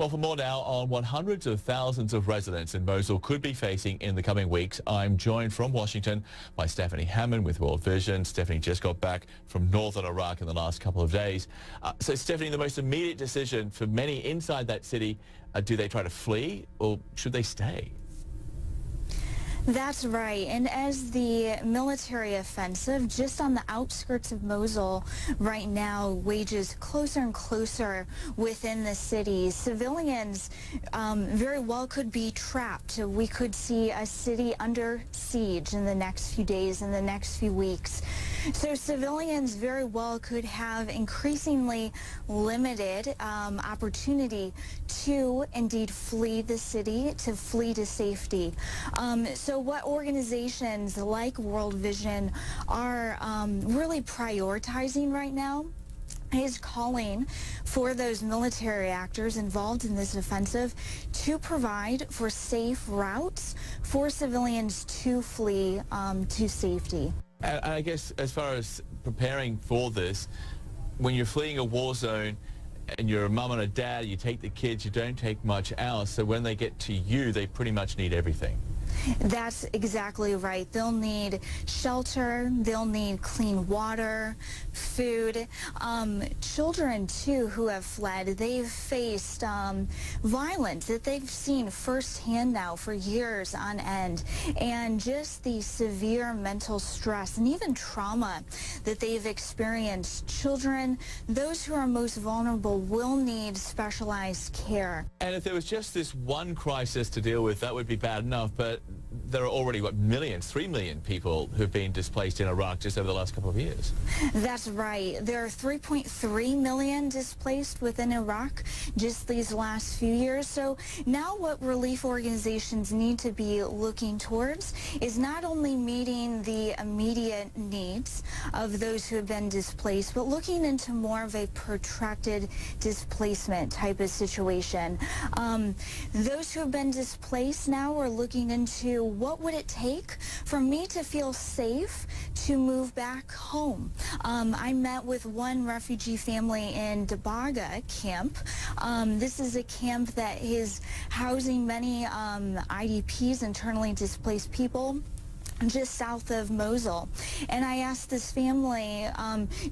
Well, for more now on what hundreds of thousands of residents in Mosul could be facing in the coming weeks, I'm joined from Washington by Stephanie Hammond with World Vision. Stephanie just got back from northern Iraq in the last couple of days. So, Stephanie, the most immediate decision for many inside that city, do they try to flee or should they stay? That's right. And as the military offensive just on the outskirts of Mosul right now wages closer and closer within the city, civilians very well could be trapped. We could see a city under siege in the next few days, in the next few weeks. So civilians very well could have increasingly limited opportunity to indeed flee the city, to flee to safety. So what organizations like World Vision are really prioritizing right now is calling for those military actors involved in this offensive to provide for safe routes for civilians to flee to safety. And I guess as far as preparing for this, when you're fleeing a war zone and you're a mum and a dad, you take the kids, you don't take much else. So when they get to you, they pretty much need everything. That's exactly right. They'll need shelter, they'll need clean water, food. Children, too, who have fled, they've faced violence that they've seen firsthand now for years on end. And just the severe mental stress and even trauma that they've experienced. Children, those who are most vulnerable, will need specialized care. And if there was just this one crisis to deal with, that would be bad enough. But there are already, what, millions, 3 million people who've been displaced in Iraq just over the last couple of years. That's right. There are 3.3 million displaced within Iraq just these last few years. So now what relief organizations need to be looking towards is not only meeting the immediate needs of those who have been displaced, but looking into more of a protracted displacement type of situation. Those who have been displaced now are looking into what would it take for me to feel safe to move back home. I met with one refugee family in Dabaga camp. This is a camp that is housing many IDPs, internally displaced people, just south of Mosul. And I asked this family,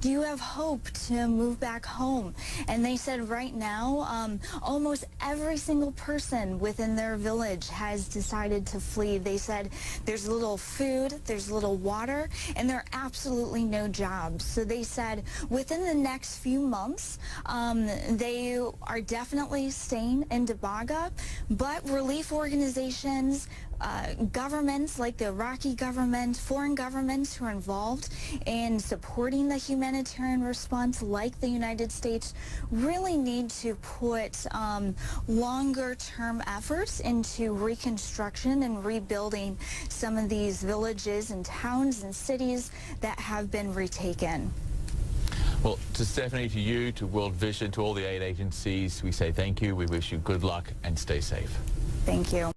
do you have hope to move back home? And they said right now, almost every single person within their village has decided to flee. They said there's little food, there's little water, and there are absolutely no jobs. So they said within the next few months, they are definitely staying in Dabaga, but relief organizations, governments like the Iraqi government, foreign governments who are involved in supporting the humanitarian response like the United States really need to put longer term efforts into reconstruction and rebuilding some of these villages and towns and cities that have been retaken. Well, to Stephanie, to you, to World Vision, to all the aid agencies, we say thank you. We wish you good luck and stay safe. Thank you.